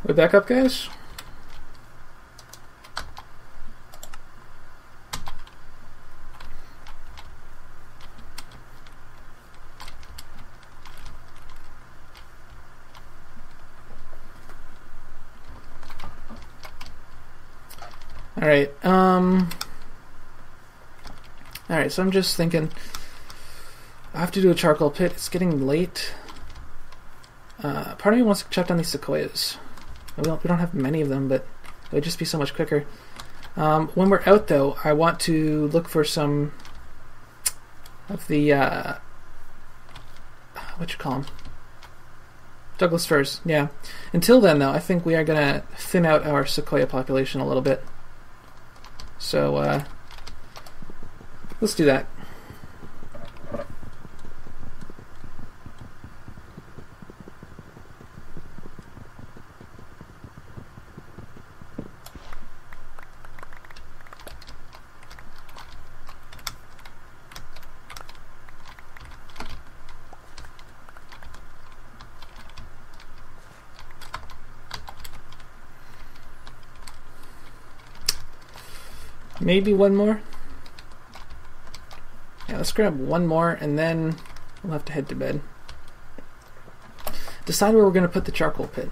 We back up, guys? Alright, alright, so I'm just thinking I have to do a charcoal pit. It's getting late. Part of me wants to chop down these sequoias. We don't have many of them, but it would just be so much quicker. When we're out, though, I want to look for some of the, what you call them? Douglas firs, yeah. Until then, though, I think we are going to thin out our sequoia population a little bit. So, let's do that. Maybe one more? Yeah, let's grab one more and then we'll have to head to bed. Decide where we're going to put the charcoal pit.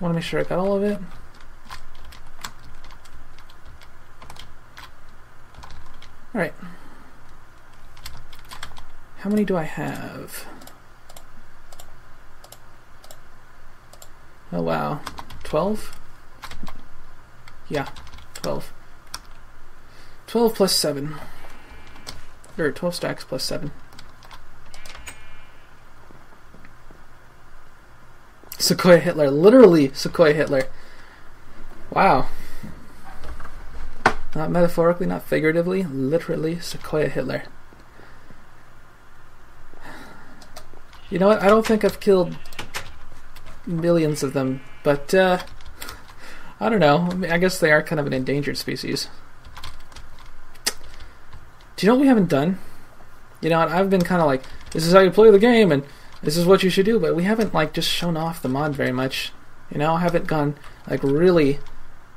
Want to make sure I got all of it. Alright. How many do I have? Oh wow. 12? Yeah, 12. 12 plus 7. Or 12 stacks plus 7. Sequoia Hitler. Literally Sequoia Hitler. Wow. Not metaphorically, not figuratively. Literally Sequoia Hitler. You know what? I don't think I've killed millions of them, but I don't know. I mean, I guess they are kind of an endangered species. Do you know what we haven't done? You know, I've been kind of like, this is how you play the game, and this is what you should do, but we haven't like just shown off the mod very much. You know, I haven't gone like really,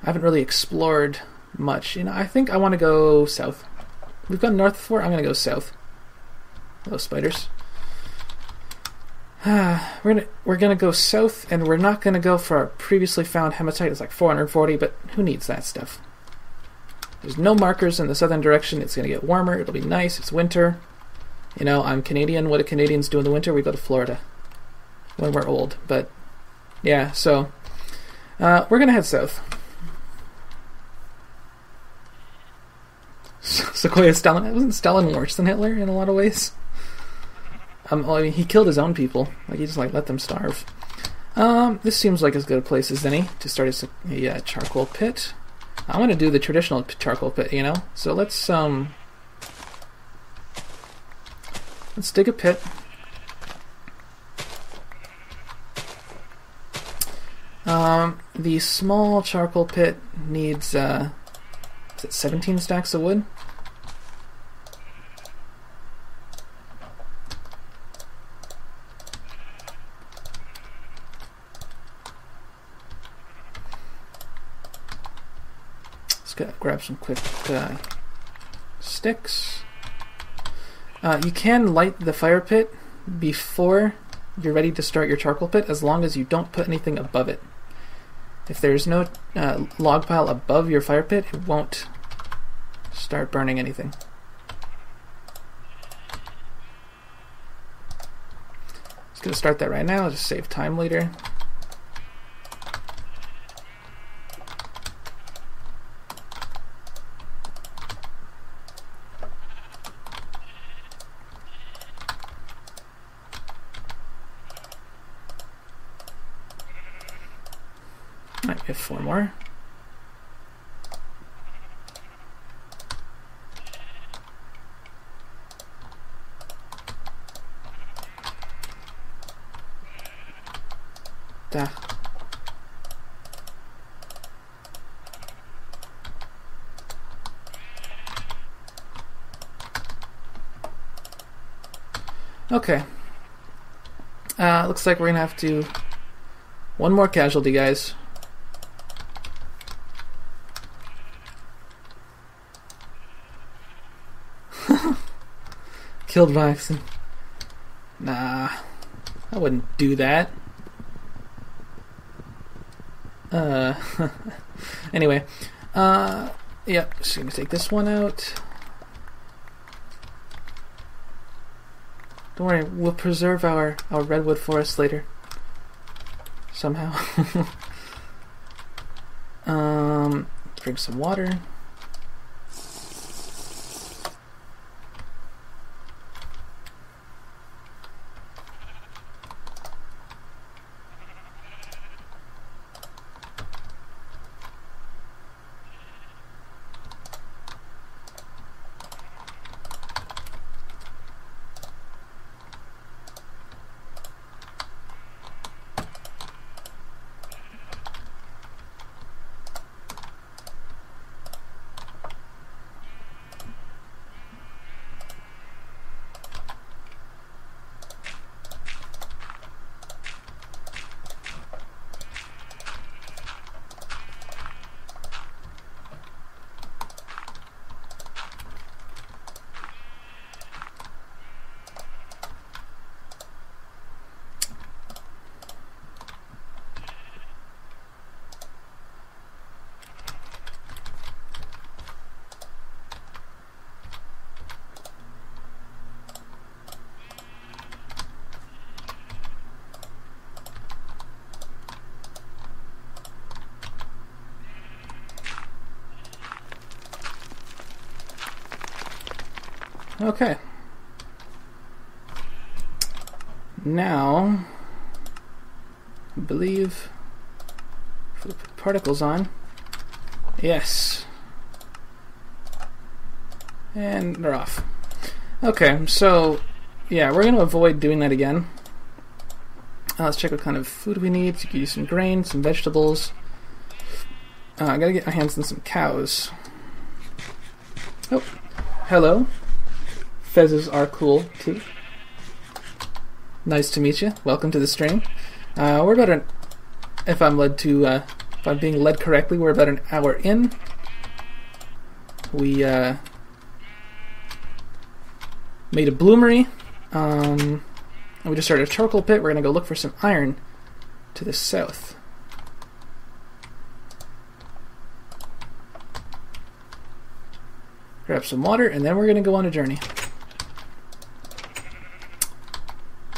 I haven't really explored much. You know, I think I want to go south. We've gone north before, I'm going to go south. Hello, spiders. We're gonna go south, and we're not gonna go for our previously found hematite. It's like 440, but who needs that stuff? There's no markers in the southern direction. It's gonna get warmer. It'll be nice. It's winter. You know, I'm Canadian. What do Canadians do in the winter? We go to Florida when we're old. But yeah, so we're gonna head south. Sequoia Stalin. Wasn't Stalin worse than Hitler in a lot of ways? Well, I mean, he killed his own people. Like, he just like let them starve. This seems like as good a place as any to start a charcoal pit. I want to do the traditional charcoal pit, you know. So let's dig a pit. The small charcoal pit needs is it 17 stacks of wood? Grab some quick sticks. You can light the fire pit before you're ready to start your charcoal pit, as long as you don't put anything above it. If there's no log pile above your fire pit, it won't start burning anything. Just gonna start that right now, just save time later. Might get 4 more. Duh. Okay. Looks like we're gonna have to... One more casualty, guys. Killed by accident. Nah, I wouldn't do that. Anyway, yeah, just gonna take this one out. Don't worry, we'll preserve our redwood forest later. Somehow. Drink some water. Okay. Now, I believe if we put particles on, yes, and they're off. Okay, so yeah, we're going to avoid doing that again. Let's check what kind of food we need. So you can use some grain, some vegetables. I gotta get my hands on some cows. Oh, hello. Fezzes are cool too. Nice to meet you. Welcome to the stream. We're about an, if I'm being led correctly, we're about an hour in. We made a bloomery. And we just started a charcoal pit. We're gonna go look for some iron to the south. Grab some water, and then we're gonna go on a journey.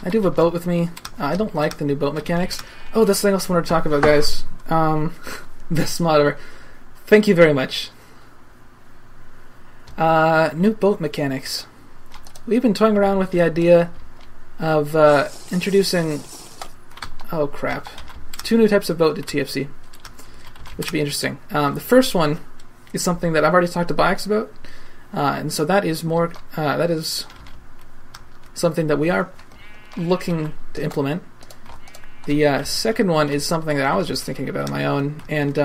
I do have a boat with me. I don't like the new boat mechanics. Oh, that's the thing else I wanted to talk about, guys. This mod. Thank you very much. New boat mechanics. We've been toying around with the idea of introducing... Oh, crap. 2 new types of boat to TFC, which would be interesting. The first one is something that I've already talked to Biox about, and so that is more... that is something that we are looking to implement. The second one is something that I was just thinking about on my own, and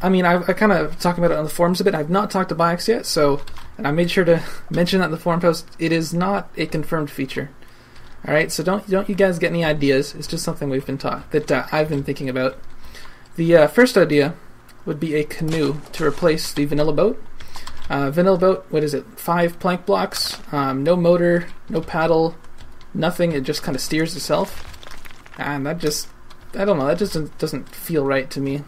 I mean, I kind of talking about it on the forums a bit. I've not talked to Biox yet, so, and I made sure to mention that in the forum post. It is not a confirmed feature. All right, so don't you guys get any ideas? It's just something we've been I've been thinking about. The first idea would be a canoe to replace the vanilla boat. Vanilla boat, what is it? 5 plank blocks, no motor, no paddle, nothing. It just kind of steers itself, and that just, I don't know, that just doesn't feel right to me.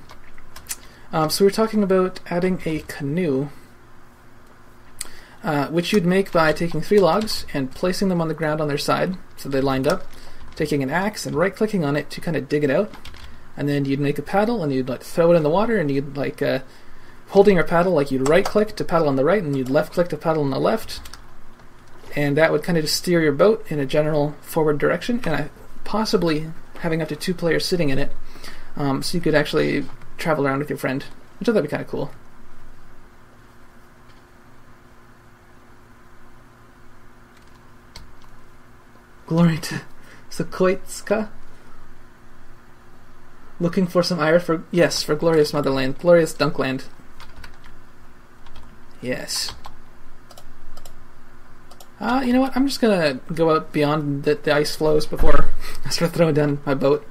So we're talking about adding a canoe, which you'd make by taking 3 logs and placing them on the ground on their side so they lined up, taking an axe and right-clicking on it to kind of dig it out, and then you'd make a paddle and you'd like throw it in the water, and you'd like holding your paddle, like you'd right-click to paddle on the right and you'd left-click to paddle on the left, and that would kind of just steer your boat in a general forward direction, and possibly having up to 2 players sitting in it, so you could actually travel around with your friend, which I thought would be kind of cool. Glory to Sokoitska. Looking for some iron for... Yes, for Glorious Motherland. Glorious Dunkland. Yes. You know what? I'm just gonna go out beyond the ice flows before I start throwing down my boat.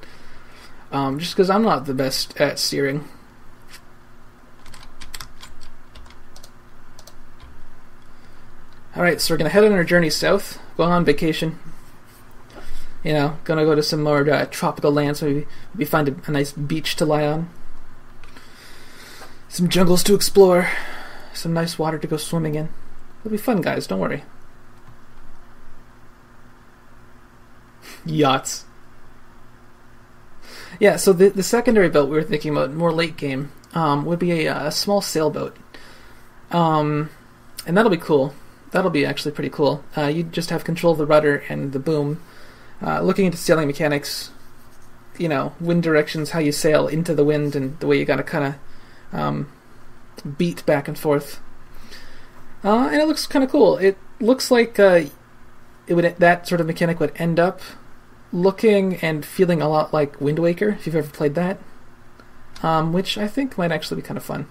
Just because I'm not the best at steering. Alright, so we're gonna head on our journey south. Go on vacation. You know, gonna go to some more tropical lands. Maybe find a nice beach to lie on. Some jungles to explore. Some nice water to go swimming in. It'll be fun, guys. Don't worry. Yachts. Yeah, so the secondary boat we were thinking about, more late game, would be a small sailboat. And that'll be cool. That'll be actually pretty cool. You just have control of the rudder and the boom. Looking into sailing mechanics, you know, wind directions, how you sail into the wind, and the way you gotta kind of beat back and forth. And it looks kind of cool. It looks like that sort of mechanic would end up looking and feeling a lot like Wind Waker, if you've ever played that, which I think might actually be kind of fun.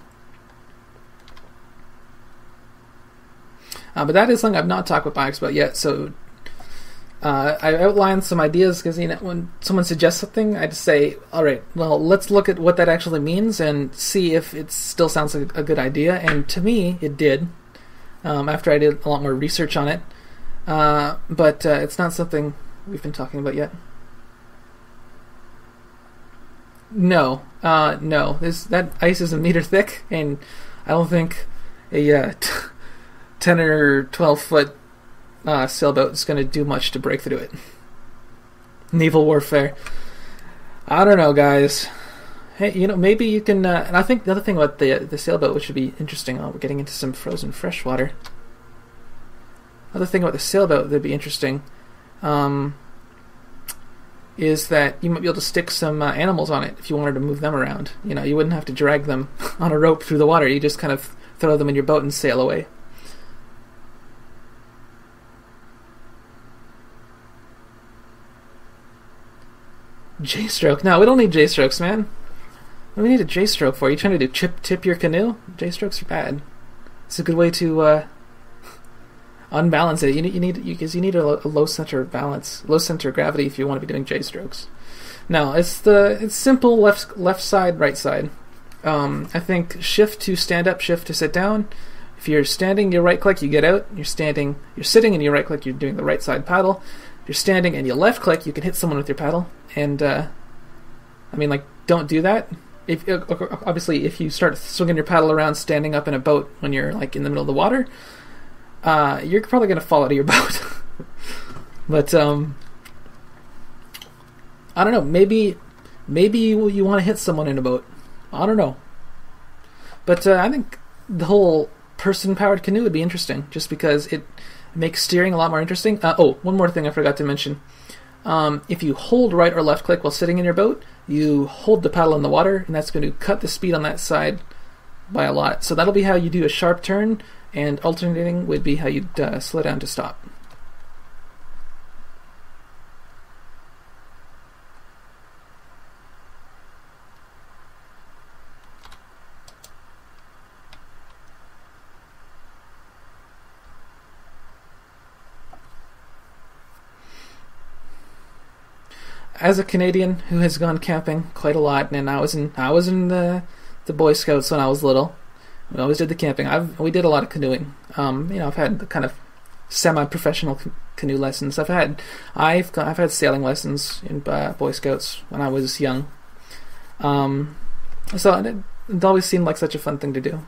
But that is something I've not talked with Bikes about yet, so I outlined some ideas because, you know, when someone suggests something, I just say, alright, well, let's look at what that actually means and see if it still sounds like a good idea, and to me, it did, after I did a lot more research on it, but it's not something we've been talking about yet. No. That ice is a meter thick, and I don't think a 10 or 12 foot sailboat is going to do much to break through it. Naval warfare. I don't know, guys. Hey, you know, maybe you can... and I think the other thing about the sailboat, which would be interesting... we're getting into some frozen freshwater. Other thing about the sailboat that'd be interesting... is that you might be able to stick some animals on it if you wanted to move them around. You know, you wouldn't have to drag them on a rope through the water. You just kind of throw them in your boat and sail away. J-stroke. No, we don't need J-strokes, man. What do we need a J-stroke for? Are you trying to do tip your canoe? J-strokes are bad. It's a good way to unbalance it. You need a low center of balance, low center of gravity if you want to be doing J-strokes. No, it's simple left side, right side. I think shift to stand up, shift to sit down. If you're standing, you right click, you get out. You're sitting, and you right click, you're doing the right side paddle. If you're standing and you left click, you can hit someone with your paddle. And I mean, like, don't do that. Obviously, if you start swinging your paddle around standing up in a boat when you're like in the middle of the water, you're probably going to fall out of your boat. But I don't know. Maybe you want to hit someone in a boat. I don't know. But I think the whole person-powered canoe would be interesting, just because it makes steering a lot more interesting. One more thing I forgot to mention. If you hold right or left click while sitting in your boat, you hold the paddle in the water, and that's going to cut the speed on that side by a lot. So that'll be how you do a sharp turn, and alternating would be how you'd slow down to stop. As a Canadian who has gone camping quite a lot, and I was in the Boy Scouts when I was little. We always did the camping. We did a lot of canoeing. I've had the kind of semi-professional canoe lessons. I've had sailing lessons in Boy Scouts when I was young. So it always seemed like such a fun thing to do.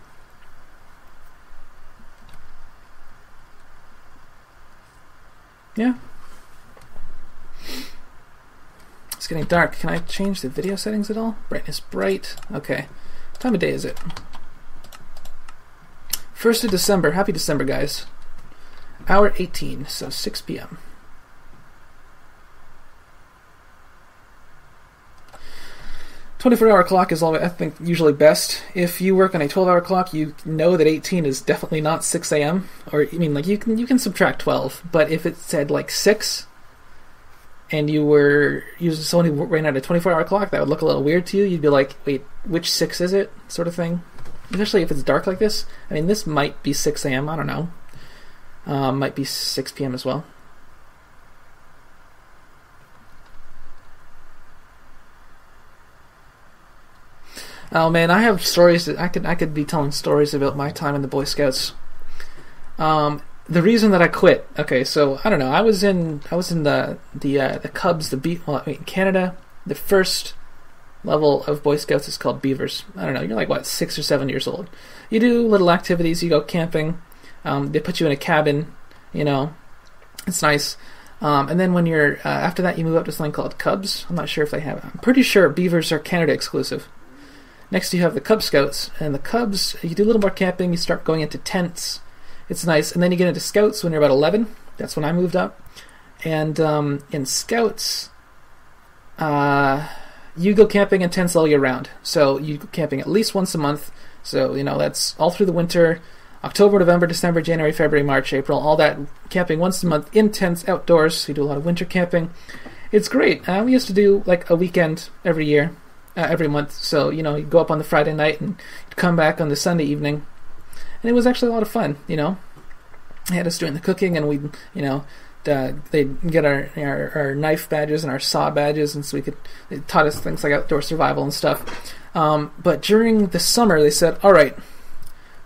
Yeah. It's getting dark. Can I change the video settings at all? Brightness bright. Okay. What time of day is it? 1st of December. Happy December, guys. Hour 18, so 6 p.m. 24-hour clock is always, I think, usually best. If you work on a 12-hour clock, you know that 18 is definitely not 6 a.m. Or, I mean, like, you can subtract 12, but if it said, like, 6... and you were using someone who ran out a 24-hour clock, that would look a little weird to you. You'd be like, wait, which 6 is it? Sort of thing. Especially if it's dark like this. I mean, this might be 6 a.m., I don't know. Might be 6 p.m. as well. Oh man, I have stories that I could be telling stories about my time in the Boy Scouts. The reason that I quit. Okay, so I don't know. I was in the Cubs, in Canada. The first level of Boy Scouts is called Beavers. I don't know. You're like what, 6 or 7 years old. You do little activities. You go camping. They put you in a cabin. You know, it's nice. And then when you're after that, you move up to something called Cubs. I'm not sure if they have it. I'm pretty sure Beavers are Canada exclusive. Next you have the Cub Scouts, and the Cubs, you do a little more camping, you start going into tents. It's nice. And then you get into Scouts when you're about 11. That's when I moved up. And in Scouts, you go camping in tents all year round. So you go camping at least once a month. So, you know, that's all through the winter. October, November, December, January, February, March, April, all that camping once a month in tents, outdoors. So you do a lot of winter camping. It's great. We used to do like a weekend every year. Every month, so you know, you go up on the Friday night and you'd come back on the Sunday evening, and it was actually a lot of fun. You know, they had us doing the cooking, and we'd, you know, they'd get our knife badges and our saw badges, and so they taught us things like outdoor survival and stuff. But during the summer, they said, "All right,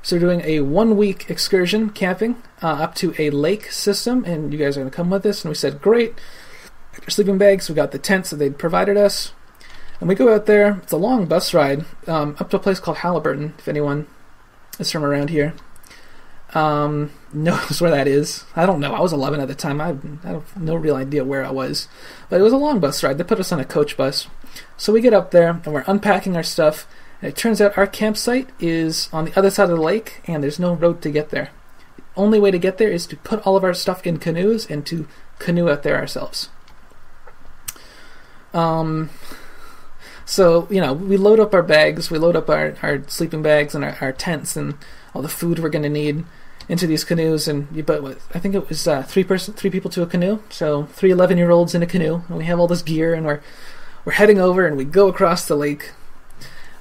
so we're doing a 1-week excursion camping up to a lake system, and you guys are going to come with us." And we said, "Great." Our sleeping bags. We got the tents that they'd provided us. And we go out there. It's a long bus ride up to a place called Halliburton, if anyone is from around here. Knows where that is. I don't know. I was 11 at the time. I have no real idea where I was. But it was a long bus ride. They put us on a coach bus. So we get up there, and we're unpacking our stuff. And it turns out our campsite is on the other side of the lake, and there's no road to get there. The only way to get there is to put all of our stuff in canoes and to canoe out there ourselves. So, you know, we load up our bags, we load up our sleeping bags and our tents and all the food we're going to need into these canoes. And I think it was 3 people to a canoe, so 3 11-year-olds in a canoe. And we have all this gear, and we're heading over, and we go across the lake.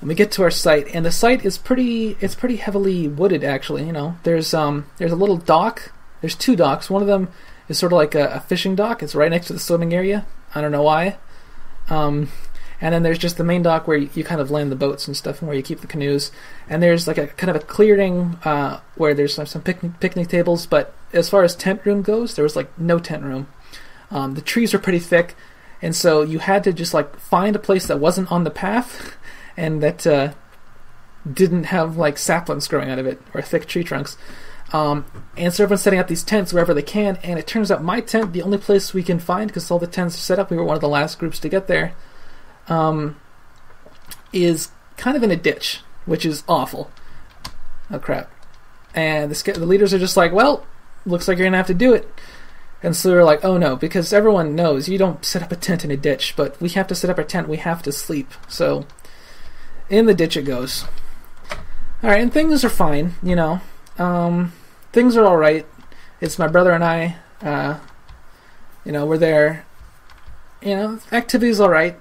And we get to our site, and the site is pretty heavily wooded, actually. You know, there's a little dock. There's 2 docks. One of them is sort of like a fishing dock. It's right next to the swimming area. I don't know why. And then there's just the main dock where you kind of land the boats and stuff, and where you keep the canoes. And there's like a kind of a clearing where there's some picnic tables. But as far as tent room goes, there was like no tent room. The trees were pretty thick, and so you had to just like find a place that wasn't on the path and that didn't have like saplings growing out of it or thick tree trunks. And so everyone's setting up these tents wherever they can. And it turns out my tent, the only place we can find, because all the tents are set up, we were one of the last groups to get there, is kind of in a ditch, which is awful. Oh crap. And the leaders are just like, well, looks like you're gonna have to do it. And so we're like, oh no, because everyone knows you don't set up a tent in a ditch, but we have to set up our tent, we have to sleep. So in the ditch it goes. Alright, and things are fine, you know. Things are alright. It's my brother and I, you know, we're there. You know, activity's alright.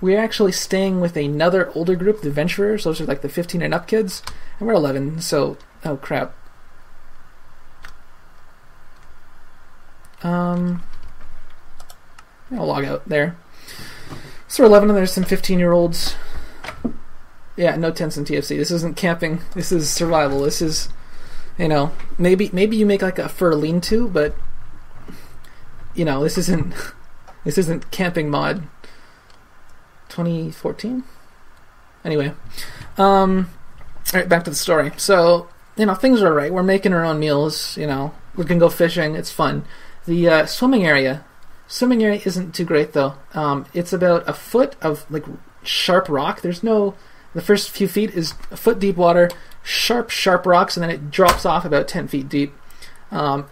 We're actually staying with another older group, the Venturers. Those are like the 15 and up kids. And we're 11, so... Oh, crap. I'll log out there. So we're 11 and there's some 15-year-olds. Yeah, no tents in TFC. This isn't camping. This is survival. This is, you know, maybe you make like a fur lean-to, but, you know, this isn't camping mod 2014? Anyway. Alright, back to the story. So, you know, things are alright. We're making our own meals, you know. We can go fishing. It's fun. The swimming area isn't too great, though. It's about a foot of, like, sharp rock. The first few feet is a foot deep water, sharp rocks, and then it drops off about 10 feet deep.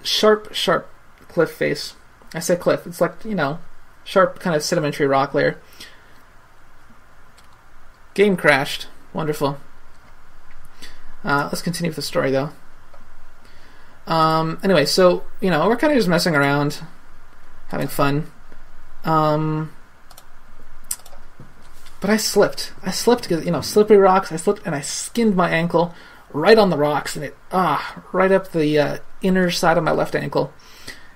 Sharp cliff face. I say cliff. It's like, you know, sharp kind of sedimentary rock layer. Game crashed. Wonderful. Let's continue with the story, though. Anyway, so, you know, we're kind of just messing around, having fun. But I slipped because, slippery rocks. I slipped and I skinned my ankle right on the rocks, and it right up the inner side of my left ankle,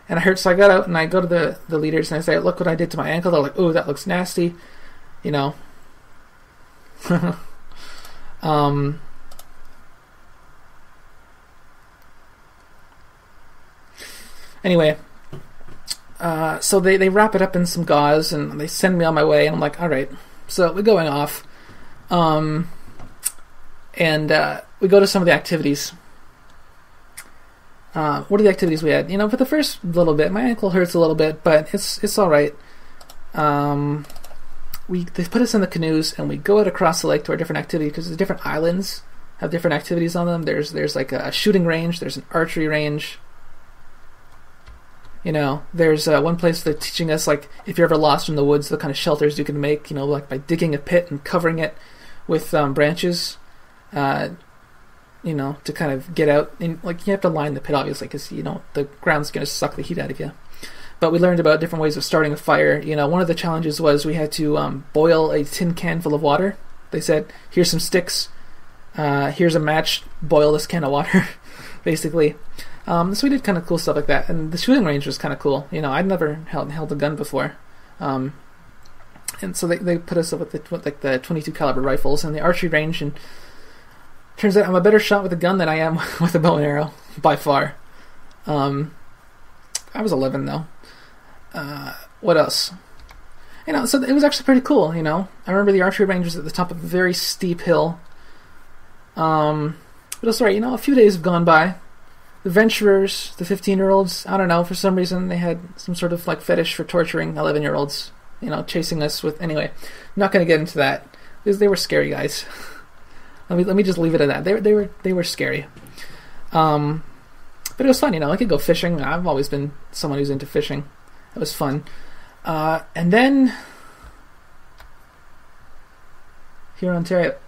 and it hurt. So I got out and I go to the leaders and I say, "Look what I did to my ankle." They're like, "Oh, that looks nasty," Anyway, so they wrap it up in some gauze and they send me on my way, and I'm like, all right. So we're going off, and we go to some of the activities. What are the activities we had? For the first little bit, my ankle hurts a little bit, but it's all right. They put us in the canoes and we go out across the lake to our different activities, because the different islands have different activities on them. There's like a shooting range. There's an archery range. There's one place they're teaching us, like, if you're ever lost in the woods, the kind of shelters you can make, like by digging a pit and covering it with branches, to kind of get out. And, like, you have to line the pit, obviously, because, the ground's going to suck the heat out of you. But we learned about different ways of starting a fire. One of the challenges was we had to boil a tin can full of water. They said, here's some sticks, here's a match, boil this can of water, basically. So we did kind of cool stuff like that, and the shooting range was kind of cool. I'd never held a gun before, and so they put us up with the 22 caliber rifles and the archery range, and turns out I'm a better shot with a gun than I am with a bow and arrow by far. I was 11 though. What else? So it was actually pretty cool. I remember the archery range was at the top of a very steep hill. But it's all right. A few days have gone by. The venturers, the 15-year-olds, I don't know, for some reason they had some sort of like fetish for torturing 11-year-olds, chasing us with. Anyway, I'm not going to get into that because they were scary guys. let me just leave it at that. They were scary. But it was fun, I could go fishing. I've always been someone who's into fishing. It was fun. And then here in Ontario,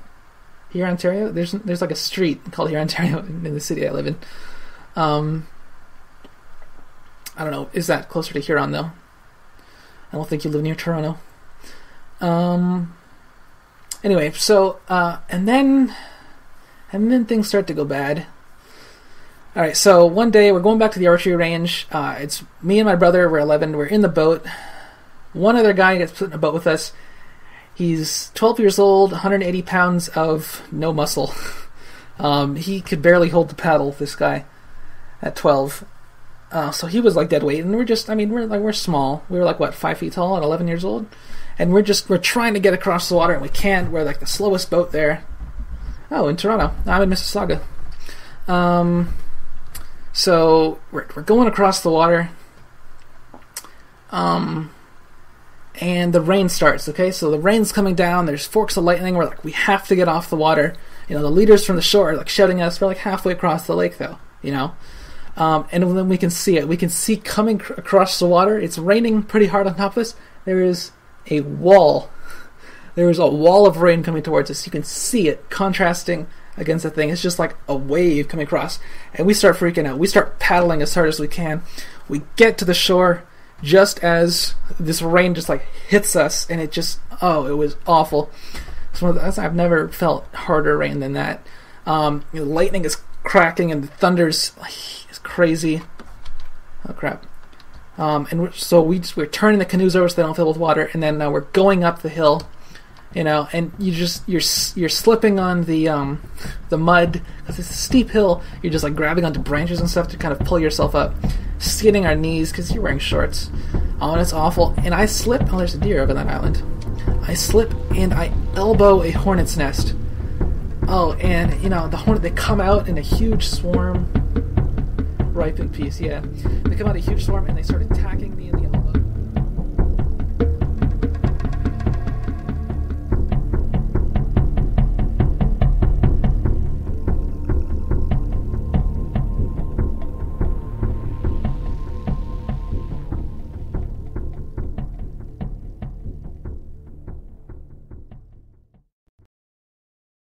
there's like a street called here Ontario in the city I live in. I don't know. Is that closer to Huron, though? I don't think you live near Toronto. Anyway, so and then things start to go bad. All right, so one day we're going back to the archery range. It's me and my brother. We're 11. We're in the boat. One other guy gets put in a boat with us. He's 12 years old, 180 pounds of no muscle. He could barely hold the paddle, this guy. At 12, so he was like dead weight, and we're small. We were like 5 feet tall at 11 years old, and we're trying to get across the water, and we can't. We're like the slowest boat there. Oh, in Toronto. I'm in Mississauga. So we're going across the water, and the rain starts. Okay, so the rain's coming down. There's forks of lightning. We're like, we have to get off the water. The leaders from the shore are like shouting at us. We're like halfway across the lake, though. And then we can see it. We can see coming across the water. It's raining pretty hard on top of us. There is a wall. There is a wall of rain coming towards us. You can see it contrasting against the thing. It's just like a wave coming across. And we start freaking out. We start paddling as hard as we can. We get to the shore just as this rain just like hits us. And it was awful. I've never felt harder rain than that. Lightning is cracking and the thunder's is crazy. Oh crap! And we're turning the canoes over so they don't fill with water, and then we're going up the hill, and you're slipping on the mud because it's a steep hill. You're just like grabbing onto branches and stuff to kind of pull yourself up, skidding our knees because you're wearing shorts. Oh, and it's awful. And I slip. Oh, there's a deer over that island. I slip and I elbow a hornet's nest. Oh, and, the hornet, they come out in a huge swarm. Ripe in peace, yeah. They come out in a huge swarm, and they start attacking